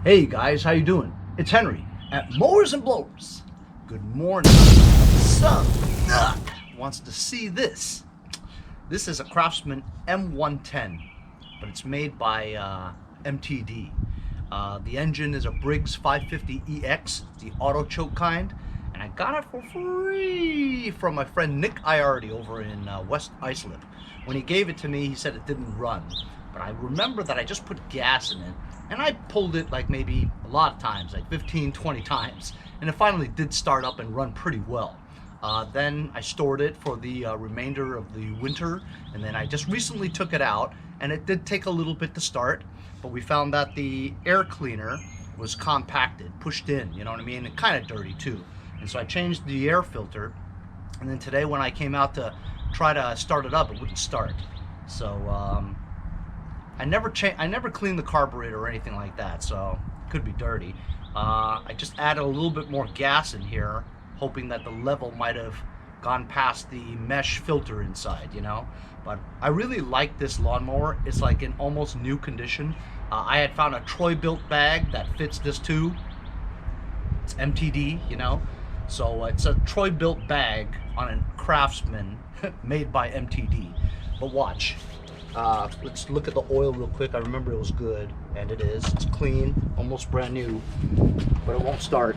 Hey guys, how you doing? It's Henry at Mowers and Blowers. Good morning. Some nut wants to see this. This is a Craftsman M110, but it's made by MTD. The engine is a Briggs 550Ex, the auto choke kind, and I got it for free from my friend Nick Iardi over in West Islip. When he gave it to me, he said it didn't run, but I remember that I just put gas in it, and I pulled it like maybe a lot of times, like 15, 20 times, and it finally did start up and run pretty well. Then I stored it for the remainder of the winter, and then I just recently took it out, and it did take a little bit to start, but we found that the air cleaner was compacted, pushed in, you know what I mean, and kind of dirty too. And so I changed the air filter, and then today when I came out to try to start it up, it wouldn't start. So I never cleaned the carburetor or anything like that, so it could be dirty. I just added a little bit more gas in here, hoping that the level might have gone past the mesh filter inside, you know. But I really like this lawnmower. It's like in almost new condition. I had found a Troy-built bag that fits this too. It's MTD, you know. So it's a Troy-built bag on a Craftsman made by MTD. But watch. Let's look at the oil real quick. I remember it was good, and it is. It's clean, almost brand new, but it won't start.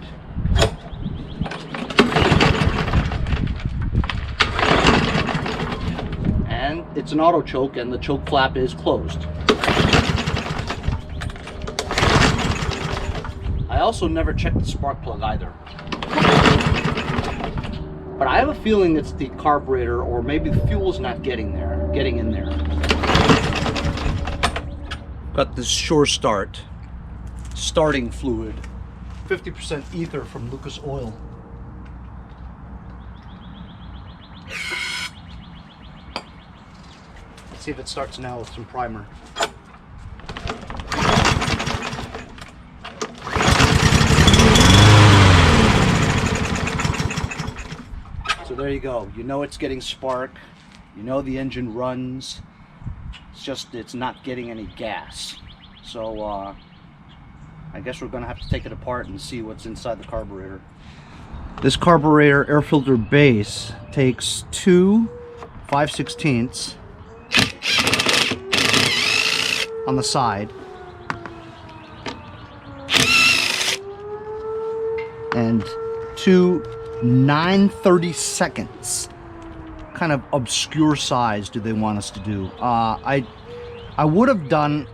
And it's an auto choke, and the choke flap is closed. I also never checked the spark plug either. But I have a feeling it's the carburetor, or maybe the fuel's not getting in there. Got this Sure Start starting fluid, 50% ether from Lucas Oil. Let's see if it starts now with some primer. So there you go. You know it's getting spark. You know the engine runs. It's just it's not getting any gas. So I guess we're gonna have to take it apart and see what's inside the carburetor. This carburetor air filter base takes two 5/16 on the side and two 9/32. Kind of obscure size do they want us to do? I would have done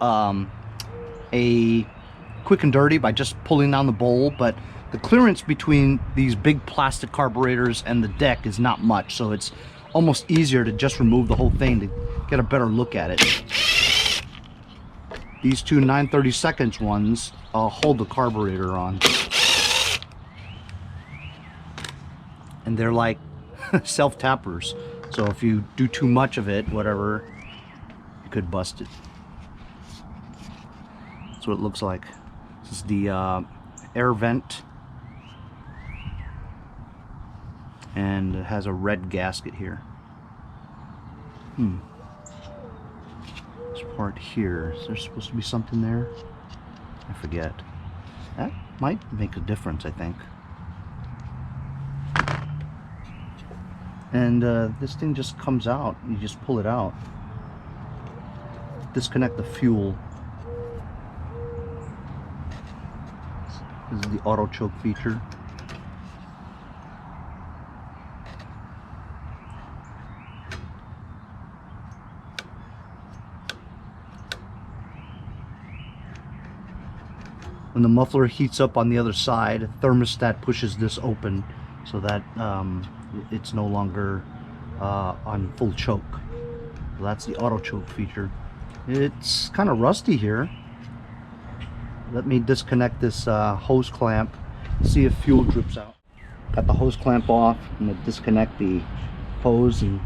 a quick and dirty by just pulling down the bowl, but the clearance between these big plastic carburetors and the deck is not much, so it's almost easier to just remove the whole thing to get a better look at it. These two 9/32 ones hold the carburetor on, and they're like self-tappers. So if you do too much of it, whatever, you could bust it. That's what it looks like. This is the air vent, and it has a red gasket here. This part here, is there supposed to be something there? I forget. That might make a difference, I think. And this thing just comes out. You just pull it out. Disconnect the fuel. This is the auto choke feature. When the muffler heats up on the other side, a thermostat pushes this open so that it's no longer on full choke. So that's the auto choke feature. It's kind of rusty here. Let me disconnect this hose clamp, see if fuel drips out. Got the hose clamp off. I'm going to disconnect the hose and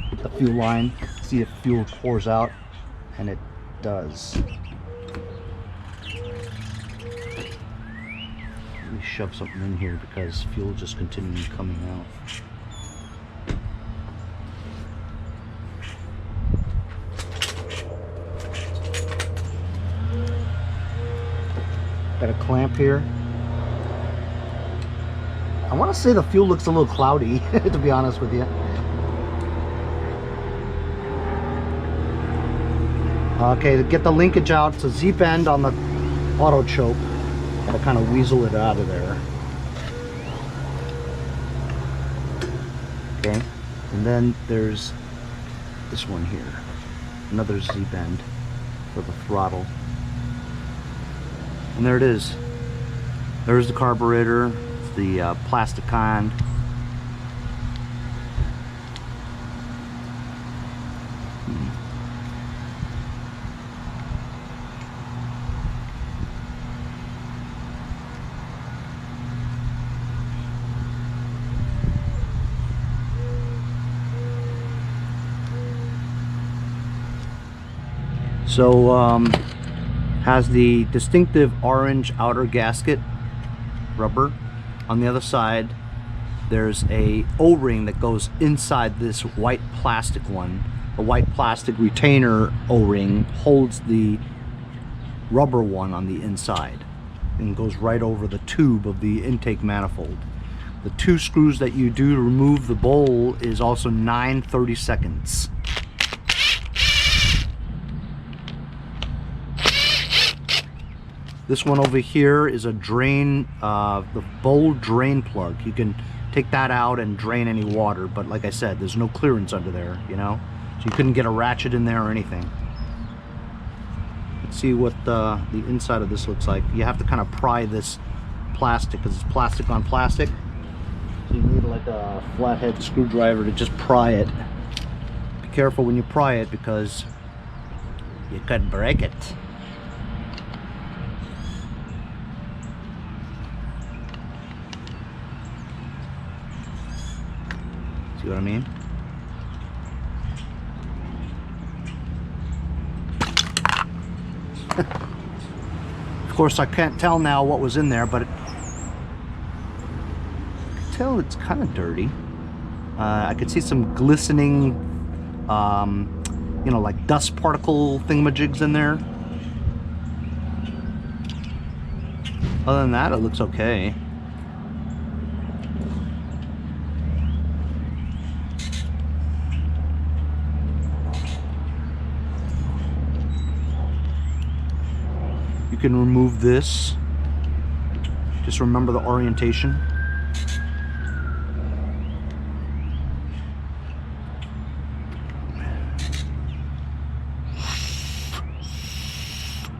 hit the fuel line, see if fuel pours out, and it does. Let me shove something in here because fuel just continues coming out. Got a clamp here. I want to say the fuel looks a little cloudy, to be honest with you. Okay, to get the linkage out, it's a Z bend on the auto choke. Gotta kind of weasel it out of there. Okay, and then there's this one here, another Z bend for the throttle. And there it is. There's the carburetor, it's the plastic kind. So has the distinctive orange outer gasket rubber. On the other side there's a O-ring that goes inside this white plastic one. The white plastic retainer O-ring holds the rubber one on the inside and goes right over the tube of the intake manifold. The 2 screws that you do to remove the bowl is also 9/32. This one over here is a drain, the bowl drain plug. You can take that out and drain any water, but like I said, there's no clearance under there, you know? So you couldn't get a ratchet in there or anything. Let's see what the inside of this looks like. You have to kind of pry this plastic, because it's plastic on plastic. So you need like a flathead screwdriver to just pry it. Be careful when you pry it, because you could break it. See what I mean? Of course, I can't tell now what was in there, but I can tell it's kind of dirty. I could see some glistening, you know, like dust particle thingamajigs in there. Other than that, it looks okay. You can remove this. Just remember the orientation.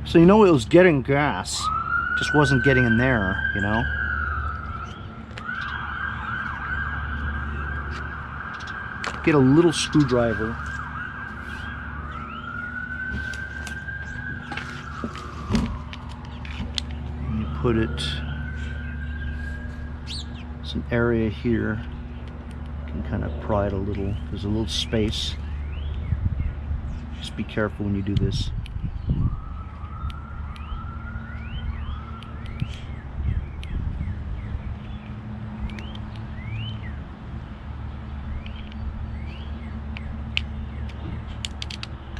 So you know it was getting gas, just wasn't getting in there, you know. Get a little screwdriver. Put it, some area here, you can kind of pry it a little, there's a little space. Just be careful when you do this.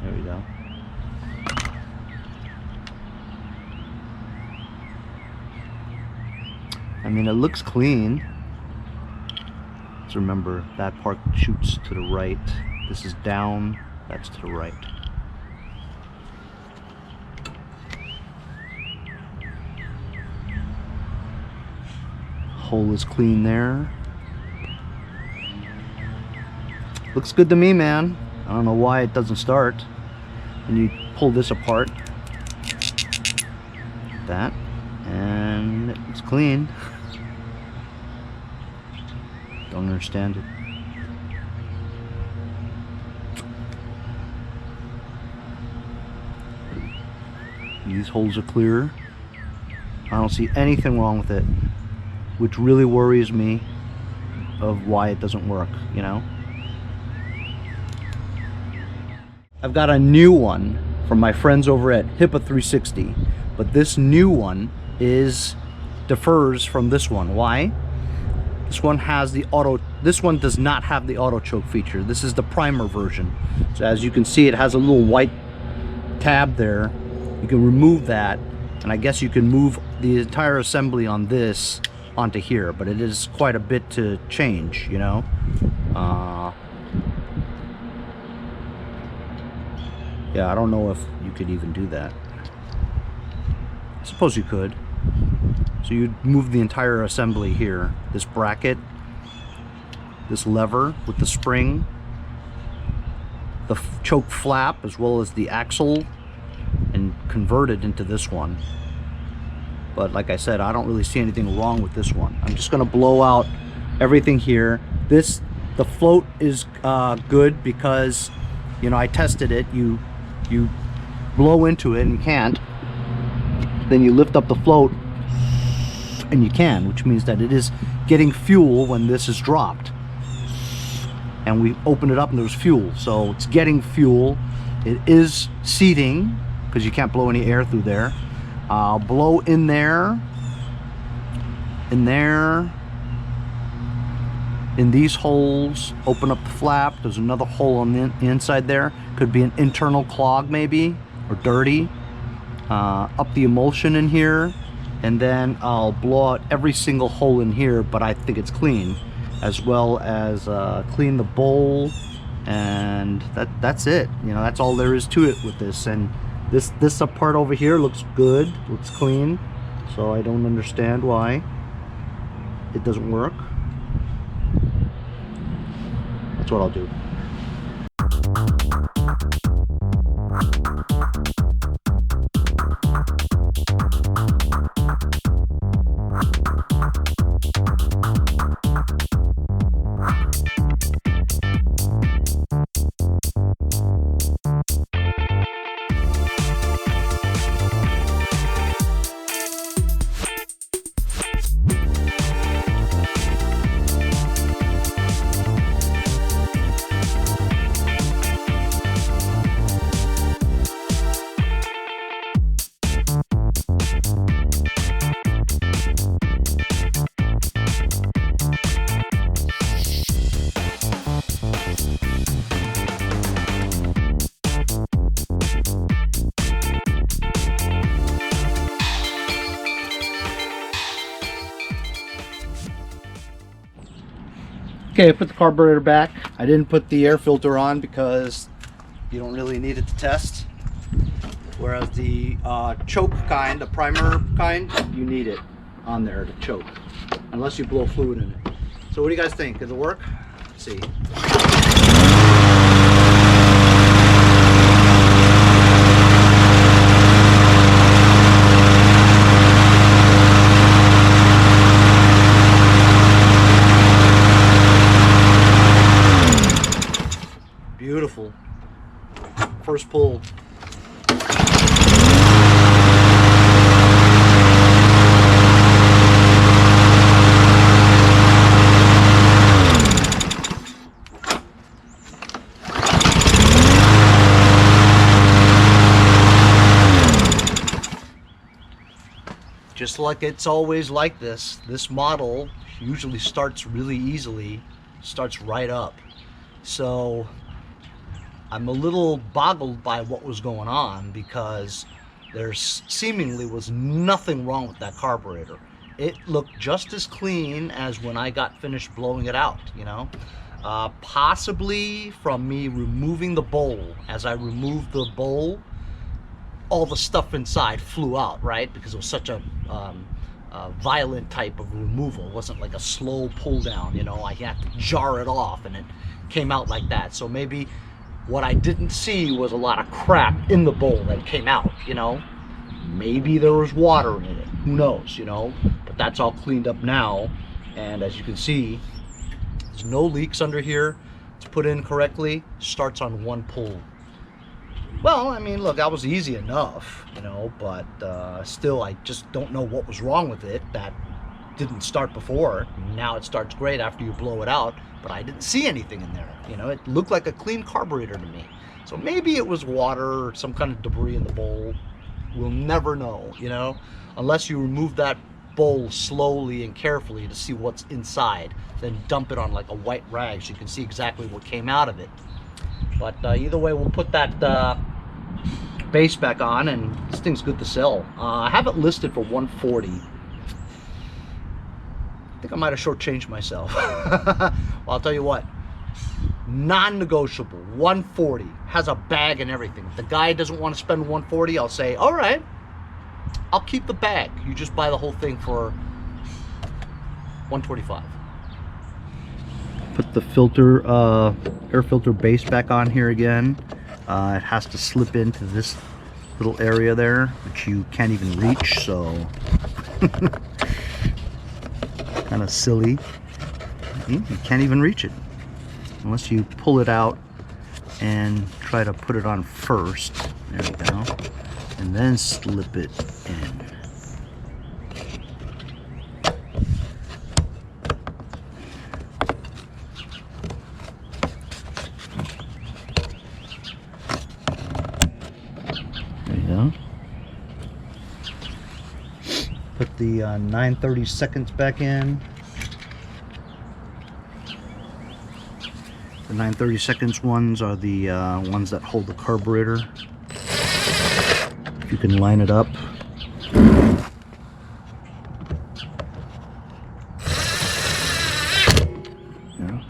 There we go. I mean, it looks clean. So remember, that part shoots to the right. This is down, that's to the right. Hole is clean there. Looks good to me, man. I don't know why it doesn't start. And you pull this apart. Like that. And it's clean. Don't understand it. These holes are clear. I don't see anything wrong with it, which really worries me of why it doesn't work, you know. I've got a new one from my friends over at Hipa 360, but this new one differs from this one. Why? This one has the auto, this one does not have the auto choke feature. This is the primer version. So as you can see, it has a little white tab there. You can remove that And I guess you can move the entire assembly on this onto here, but it is quite a bit to change, you know. Yeah, I don't know if you could even do that. I suppose you could. So you'd move the entire assembly here. This bracket, this lever with the spring, the choke flap, as well as the axle, and convert it into this one. But like I said, I don't really see anything wrong with this one. I'm just gonna blow out everything here. The float is good because, you know, I tested it. You blow into it and you can't. Then you lift up the float and you can, which means that it is getting fuel when this is dropped. And we open it up and there's fuel. So it's getting fuel. It is seating because you can't blow any air through there. Blow in there, in these holes, open up the flap. There's another hole on the inside there. Could be an internal clog maybe, or dirty. Up the emulsion in here, and then I'll blow out every single hole in here, but I think it's clean, as well as clean the bowl, and that's it. You know, that's all there is to it with this. And this part over here looks good, looks clean, so I don't understand why it doesn't work. That's what I'll do. Okay, I put the carburetor back. I didn't put the air filter on because you don't really need it to test. Whereas the choke kind, the primer kind, you need it on there to choke, unless you blow fluid in it. So what do you guys think? Does it work? Let's see. Beautiful. First pull. Just like it's always like this model usually starts really easily, starts right up. So I'm a little boggled by what was going on, because there seemingly was nothing wrong with that carburetor. It looked just as clean as when I got finished blowing it out, you know. Possibly from me removing the bowl. As I removed the bowl, all the stuff inside flew out, right? Because it was such a violent type of removal. It wasn't like a slow pull down, you know. I had to jar it off and it came out like that. So maybe what I didn't see was a lot of crap in the bowl that came out, you know. Maybe there was water in it, who knows, you know. But that's all cleaned up now, and as you can see, there's no leaks under here. It's put in correctly, starts on one pull. Well, I mean, look, that was easy enough, you know, but still, I just don't know what was wrong with it. That didn't start before. Now it starts great after you blow it out, but I didn't see anything in there. You know, it looked like a clean carburetor to me. So maybe it was water or some kind of debris in the bowl. We'll never know, you know, unless you remove that bowl slowly and carefully to see what's inside. Then dump it on like a white rag so you can see exactly what came out of it. But either way, we'll put that base back on, and this thing's good to sell. I have it listed for 140. I think I might have shortchanged myself. Well, I'll tell you what, non-negotiable, 140. Has a bag and everything. If the guy doesn't want to spend 140, I'll say, all right, I'll keep the bag. You just buy the whole thing for 125. Put the filter, air filter base back on here again. It has to slip into this little area there, which you can't even reach, so kind of silly. You can't even reach it unless you pull it out and try to put it on first. There we go. And then slip it in. Put the 9/32 back in. The 9/32 ones are the ones that hold the carburetor. If you can line it up. Yeah.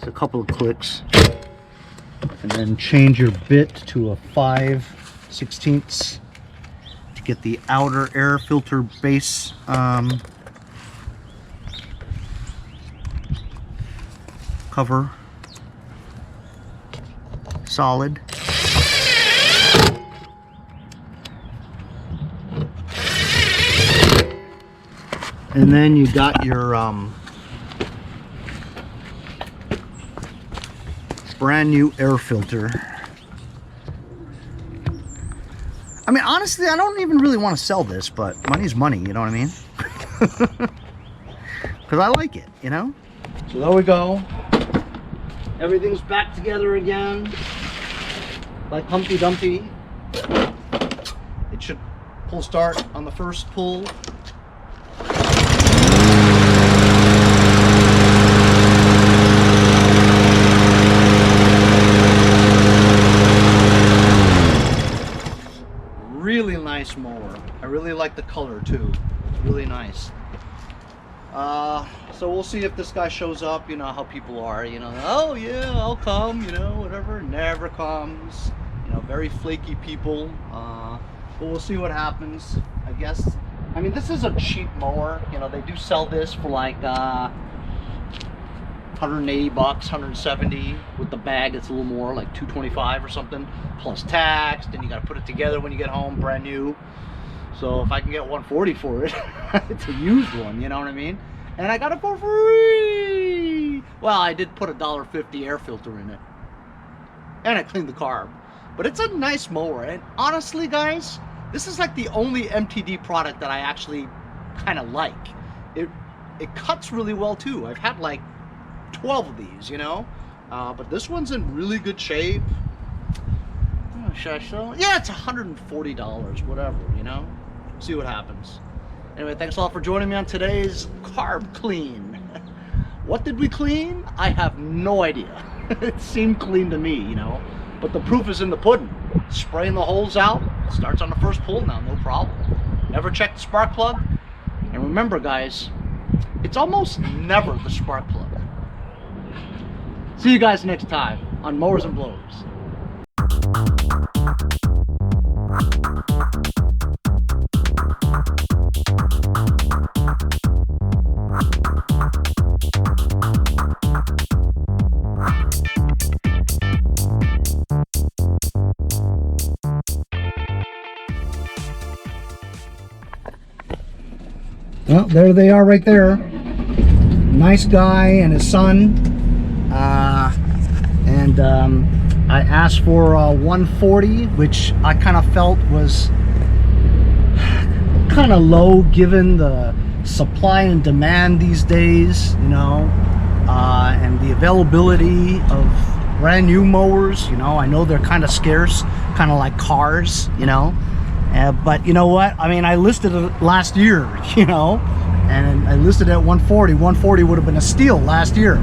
A couple of clicks, and then change your bit to a 5/16 to get the outer air filter base cover solid. And then you got your brand new air filter. I mean, honestly, I don't even really want to sell this, but money's money, you know what I mean? Because I like it, you know? So there we go. Everything's back together again, like Humpty Dumpty. It should pull start on the first pull. Really nice mower. I really like the color too. Really nice. So we'll see if this guy shows up. You know how people are, you know, oh yeah, I'll come, you know, whatever. Never comes. You know, very flaky people. But we'll see what happens, I guess. I mean, this is a cheap mower. You know, they do sell this for like 180 bucks, 170. With the bag, it's a little more, like 225 or something, plus tax. Then you got to put it together when you get home, brand new. So if I can get 140 for it, it's a used one, you know what I mean? And I got it for free. Well, I did put a $1.50 air filter in it, and I cleaned the carb. But it's a nice mower, and honestly, guys, this is like the only MTD product that I actually kind of like. It cuts really well too. I've had like 12 of these, you know, but this one's in really good shape. Oh, should I show? Yeah, it's $140, whatever, you know. See what happens. Anyway, thanks a lot for joining me on today's carb clean. What did we clean? I have no idea. It seemed clean to me, you know, but the proof is in the pudding. Spraying the holes out, starts on the first pull now, no problem. Never check the spark plug. And remember, guys, it's almost never the spark plug. See you guys next time on Mowers and Blowers. Well, there they are right there. Nice guy and his son. I asked for 140, which I kind of felt was kind of low given the supply and demand these days, you know, and the availability of brand new mowers. You know, I know they're kind of scarce, kind of like cars, you know, but you know what, I mean, I listed it last year, you know, and I listed it at 140. 140 would have been a steal last year.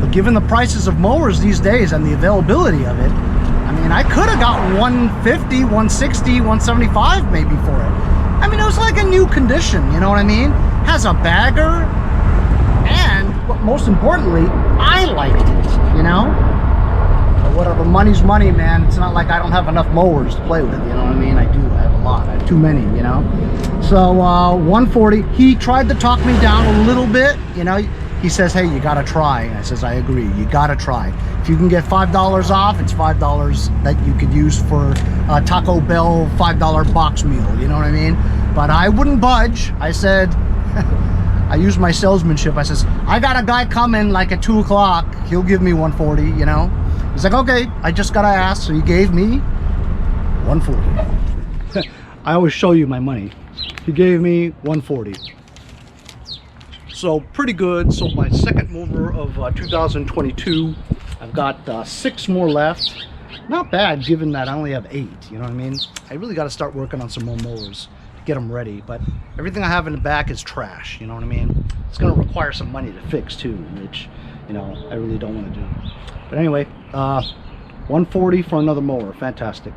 But given the prices of mowers these days and the availability of it, I mean, I could have got 150, 160, 175 maybe for it. I mean, it was like a new condition, you know what I mean? Has a bagger, and most importantly, I liked it, you know? But whatever, money's money, man. It's not like I don't have enough mowers to play with, you know what I mean? I do, I have a lot, I have too many, you know? So 140, he tried to talk me down a little bit, you know? He says, hey, you gotta try. And I says, I agree, you gotta try. If you can get $5 off, it's $5 that you could use for a Taco Bell $5 box meal, you know what I mean? But I wouldn't budge. I said, I used my salesmanship. I says, I got a guy coming like at 2 o'clock. He'll give me 140, you know? He's like, okay, I just gotta ask. So he gave me 140. I always show you my money. He gave me 140. So pretty good. So my second mower of 2022. I've got 6 more left. Not bad given that I only have 8, you know what I mean? I really got to start working on some more mowers to get them ready, but everything I have in the back is trash, you know what I mean? It's going to require some money to fix too, which, you know, I really don't want to do. But anyway, 140 for another mower. Fantastic.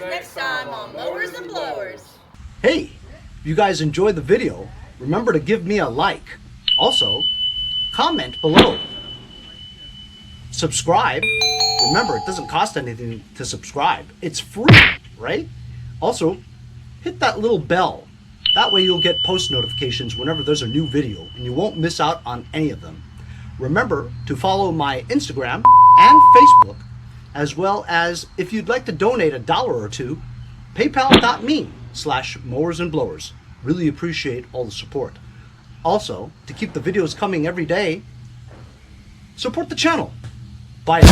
Next time on Mowers and Blowers. Hey, if you guys enjoyed the video, remember to give me a like. Also, comment below. Subscribe. Remember, it doesn't cost anything to subscribe. It's free, right? Also, hit that little bell. That way you'll get post notifications whenever there's a new video and you won't miss out on any of them. Remember to follow my Instagram and Facebook, as well as if you'd like to donate $1 or $2, paypal.me/mowersandblowers. Really appreciate all the support. Also, to keep the videos coming every day, support the channel. Bye.